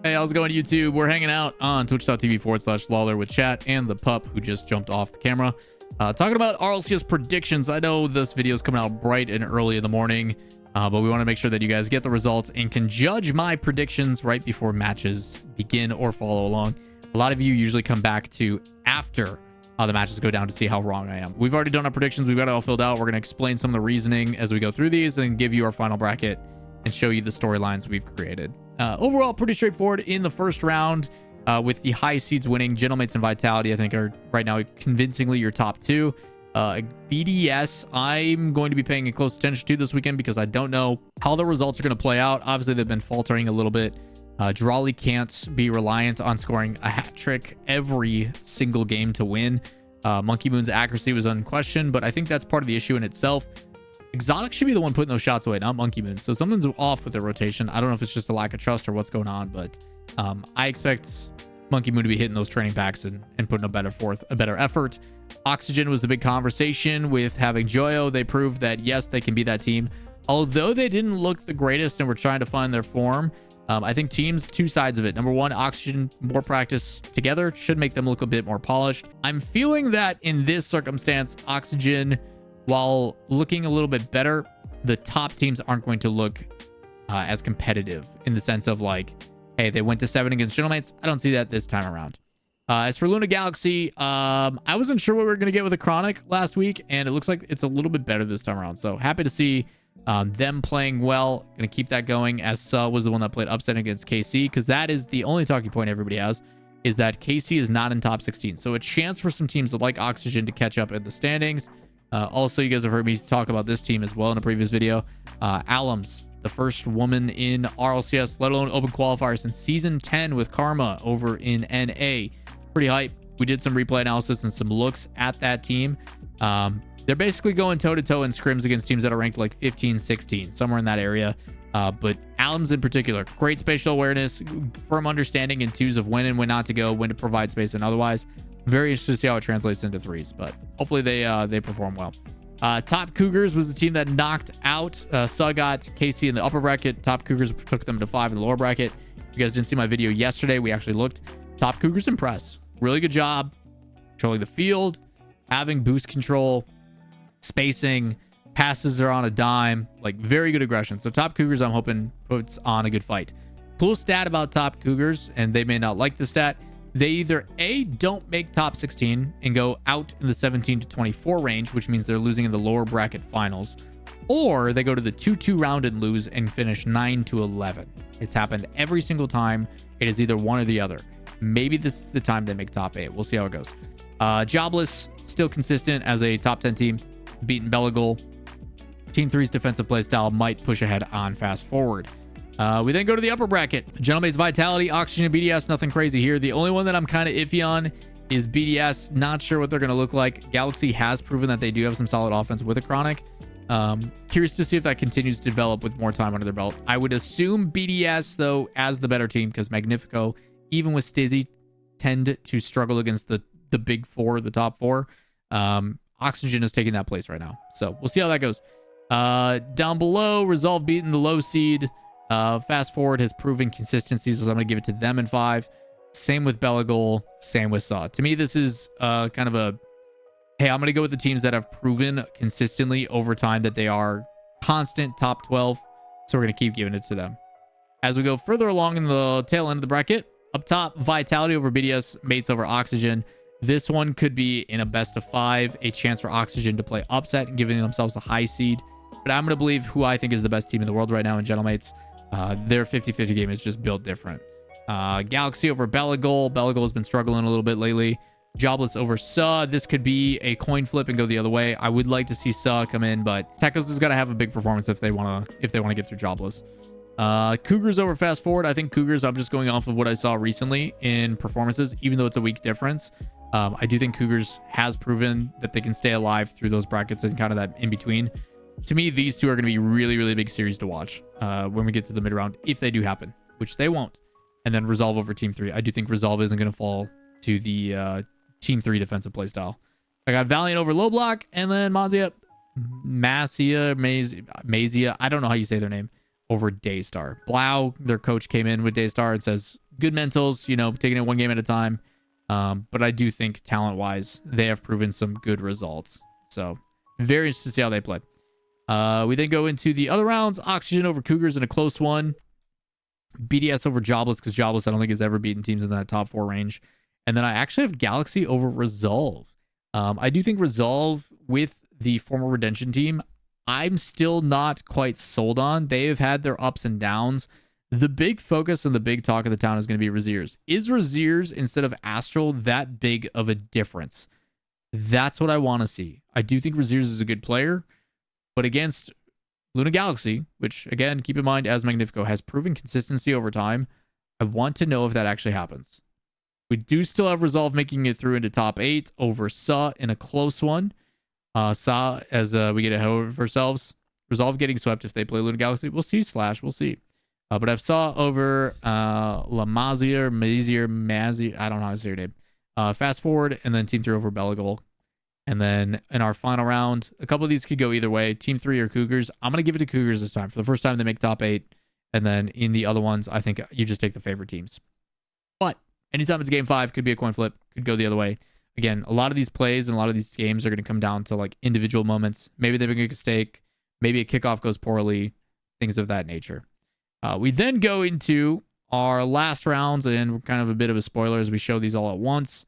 Hey, how's it going, YouTube? We're hanging out on twitch.tv/Lawler with chat and the pup who just jumped off the camera. Talking about RLCS predictions. I know this video is coming out bright and early in the morning, but we want to make sure that you guys get the results and can judge my predictions right before matches begin or follow along. A lot of you usually come back to after the matches go down to see how wrong I am. We've already done our predictions. We've got it all filled out. We're going to explain some of the reasoning as we go through these and give you our final bracket and show you the storylines we've created. Overall, pretty straightforward in the first round, with the high seeds winning. Gentlemates and Vitality, I think, are right now convincingly your top two. BDS, I'm going to be paying close attention to this weekend because I don't know how the results are going to play out. Obviously, they've been faltering a little bit. Drawley can't be reliant on scoring a hat trick every single game to win. Monkey Moon's accuracy was unquestioned, but I think that's part of the issue in itself. Exotic should be the one putting those shots away, not Monkey Moon. So something's off with their rotation. I don't know if it's just a lack of trust or what's going on, but I expect Monkey Moon to be hitting those training packs and putting a better effort. Oxygen was the big conversation with having Joyo. They proved that, yes, they can be that team. Although they didn't look the greatest and were trying to find their form, I think teams, two sides of it. Number one, Oxygen, more practice together should make them look a bit more polished. I'm feeling that in this circumstance, Oxygen, while looking a little bit better, the top teams aren't going to look as competitive in the sense of like, hey, they went to 7 against Gentlemates. I don't see that this time around. As for Luna Galaxy, I wasn't sure what we were going to get with a Chronic last week, and it looks like it's a little bit better this time around. So happy to see them playing well. Going to keep that going, as was the one that played upset against KC, because that is the only talking point everybody has, is that KC is not in top 16. So a chance for some teams that like Oxygen to catch up in the standings. Also, you guys have heard me talk about this team as well in a previous video. Alums, the first woman in RLCS, let alone open qualifier, since season 10 with Karma over in NA. Pretty hype. We did some replay analysis and some looks at that team. They're basically going toe-to-toe in scrims against teams that are ranked like 15, 16, somewhere in that area. But Alums in particular, great spatial awareness, firm understanding in twos of when and when not to go, when to provide space and otherwise. Very interested to see how it translates into threes, but hopefully they perform well. Top Cougars was the team that knocked out got KC in the upper bracket. Top Cougars took them to 5 in the lower bracket. If you guys didn't see my video yesterday, we actually looked. Top Cougars impress. Really good job controlling the field, having boost control, spacing, passes are on a dime, like very good aggression. So Top Cougars, I'm hoping, puts on a good fight. Cool stat about Top Cougars, and they may not like the stat. They either A, don't make top 16 and go out in the 17 to 24 range, which means they're losing in the lower bracket finals, or they go to the 2-2 round and lose and finish 9 to 11. It's happened every single time. It is either one or the other. Maybe this is the time they make top 8. We'll see how it goes. Jobless, still consistent as a top 10 team, beating Belagol. Team 3's defensive play style might push ahead on fast forward. We then go to the upper bracket. Gentlemates, Vitality, Oxygen, and BDS. Nothing crazy here. The only one that I'm kind of iffy on is BDS. Not sure what they're going to look like. Galaxy has proven that they do have some solid offense with a Chronic. Curious to see if that continues to develop with more time under their belt. I would assume BDS, though, as the better team, because Magnifico, even with Stizzy, tend to struggle against the big four, the top four. Oxygen is taking that place right now. So we'll see how that goes. Down below, Resolve beating the low seed. Fast Forward has proven consistency, so I'm going to give it to them in 5. Same with Belagol, same with Saw. To me, this is kind of a, hey, I'm going to go with the teams that have proven consistently over time that they are constant top 12, so we're going to keep giving it to them. As we go further along in the tail end of the bracket, up top, Vitality over BDS, Mates over Oxygen. This one could be in a best of 5, a chance for Oxygen to play upset and giving themselves a high seed. But I'm going to believe who I think is the best team in the world right now in Gentlemates. Their 50-50 game is just built different. Galaxy over Belagol. Belagol has been struggling a little bit lately. Jobless over Suh. This could be a coin flip and go the other way. I would like to see Suh come in, but Techos has got to have a big performance if they want to get through Jobless. Cougars over Fast Forward. I think Cougars, I'm just going off of what I saw recently in performances, even though it's a week difference. I do think Cougars has proven that they can stay alive through those brackets and kind of that in between. To me, these two are going to be really, really big series to watch when we get to the mid-round, if they do happen, which they won't. And then Resolve over Team 3. I do think Resolve isn't going to fall to the Team 3 defensive playstyle. I got Valiant over Low Block, and then Mazia, I don't know how you say their name, over Daystar. Blau, their coach, came in with Daystar and says, good mentals, you know, taking it one game at a time. But I do think talent-wise, they have proven some good results. So very interested to see how they play. We then go into the other rounds. Oxygen over Cougars in a close one. BDS over Jobless, because Jobless I don't think has ever beaten teams in that top 4 range. And then I actually have Galaxy over Resolve. I do think Resolve with the former Redemption team, I'm still not quite sold on. They have had their ups and downs. The big focus and the big talk of the town is going to be Raziers. Is Raziers instead of Astral that big of a difference? That's what I want to see. I do think Raziers is a good player, but against Luna Galaxy, which again, keep in mind, as Magnifico has proven consistency over time, I want to know if that actually happens. We do still have Resolve making it through into top 8 over SA in a close one. SA, as we get ahead of ourselves. Resolve getting swept if they play Luna Galaxy. We'll see, Slash. We'll see. But I've SAW over Mazier, I don't know how to say your name. Fast Forward, and then Team 3 over Belagol. And then in our final round, a couple of these could go either way. Team 3 or Cougars. I'm going to give it to Cougars this time. For the first time, they make top 8. And then in the other ones, I think you just take the favorite teams. But anytime it's game 5, could be a coin flip. Could go the other way. Again, a lot of these plays and a lot of these games are going to come down to like individual moments. Maybe they make a mistake. Maybe a kickoff goes poorly. Things of that nature. We then go into our last rounds, and we're kind of a bit of a spoiler as we show these all at once.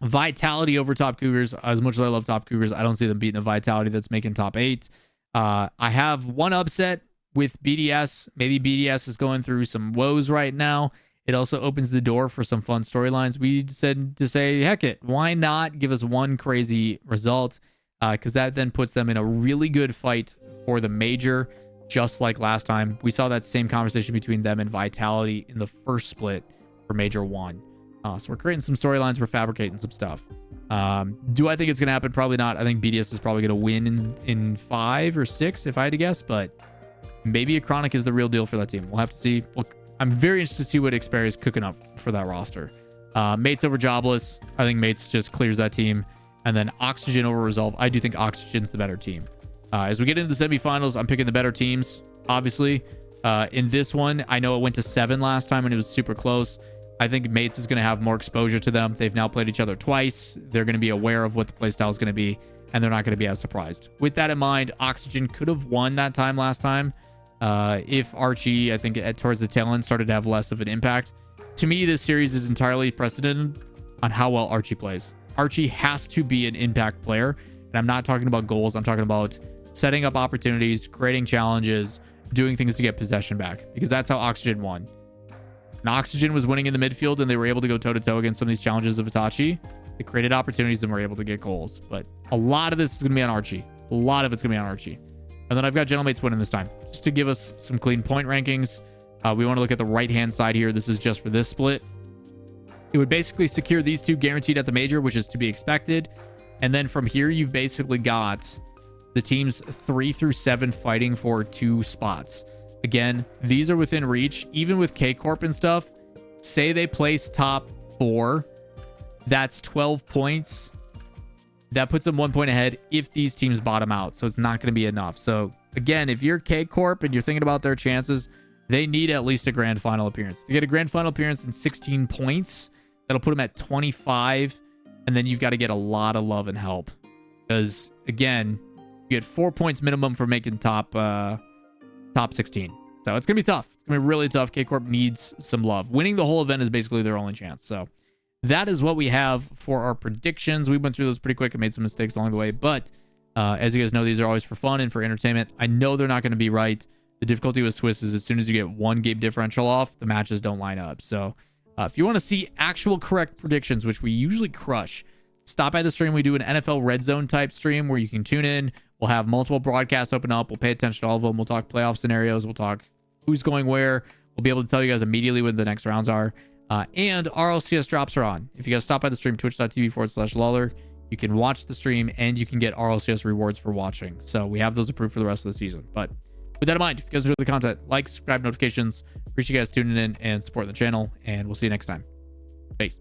Vitality over Top Cougars. As much as I love Top Cougars, I don't see them beating a Vitality that's making top 8. I have one upset with BDS. Maybe BDS is going through some woes right now. It also opens the door for some fun storylines. We said to say, heck it, why not give us one crazy result? Because that then puts them in a really good fight for the major, just like last time. We saw that same conversation between them and Vitality in the first split for Major 1. So we're creating some storylines. We're fabricating some stuff. Do I think it's going to happen? Probably not. I think BDS is probably going to win in 5 or 6, if I had to guess. But maybe a Chronic is the real deal for that team. We'll have to see. I'm very interested to see what Xperia is cooking up for that roster. Mates over Jobless. I think Mates just clears that team. And then Oxygen over Resolve. I do think Oxygen's the better team. As we get into the semifinals, I'm picking the better teams, obviously. In this one, I know it went to 7 last time and it was super close. I think Mates is going to have more exposure to them. They've now played each other twice. They're going to be aware of what the playstyle is going to be, and they're not going to be as surprised. With that in mind, Oxygen could have won that time last time if Archie, I think, towards the tail end started to have less of an impact. To me, this series is entirely precedented on how well Archie plays. Archie has to be an impact player, and I'm not talking about goals. I'm talking about setting up opportunities, creating challenges, doing things to get possession back, because that's how Oxygen won. And Oxygen was winning in the midfield, and they were able to go toe-to-toe against some of these challenges of Itachi. They created opportunities and were able to get goals. But a lot of this is going to be on Archie. A lot of it's going to be on Archie. And then I've got Gentlemates winning this time, just to give us some clean point rankings. We want to look at the right-hand side here. This is just for this split. It would basically secure these two guaranteed at the major, which is to be expected. And then from here, you've basically got the teams 3 through 7 fighting for 2 spots. Again, these are within reach. Even with K-Corp and stuff, say they place top 4, that's 12 points. That puts them 1 point ahead if these teams bottom out. So it's not going to be enough. So again, if you're K-Corp and you're thinking about their chances, they need at least a grand final appearance. You get a grand final appearance in 16 points. That'll put them at 25. And then you've got to get a lot of love and help. Because again, you get 4 points minimum for making top 16. So it's going to be tough. It's going to be really tough. K-Corp needs some love. Winning the whole event is basically their only chance. So that is what we have for our predictions. We went through those pretty quick and made some mistakes along the way. But as you guys know, these are always for fun and for entertainment. I know they're not going to be right. The difficulty with Swiss is as soon as you get 1 game differential off, the matches don't line up. So if you want to see actual correct predictions, which we usually crush, stop by the stream. We do an NFL Red Zone type stream where you can tune in. We'll have multiple broadcasts open up. We'll pay attention to all of them. We'll talk playoff scenarios. We'll talk who's going where. We'll be able to tell you guys immediately when the next rounds are. And RLCS drops are on. If you guys stop by the stream, twitch.tv/Lawler, you can watch the stream and you can get RLCS rewards for watching. So we have those approved for the rest of the season. But with that in mind, if you guys enjoy the content, like, subscribe, notifications. Appreciate you guys tuning in and supporting the channel. And we'll see you next time. Peace.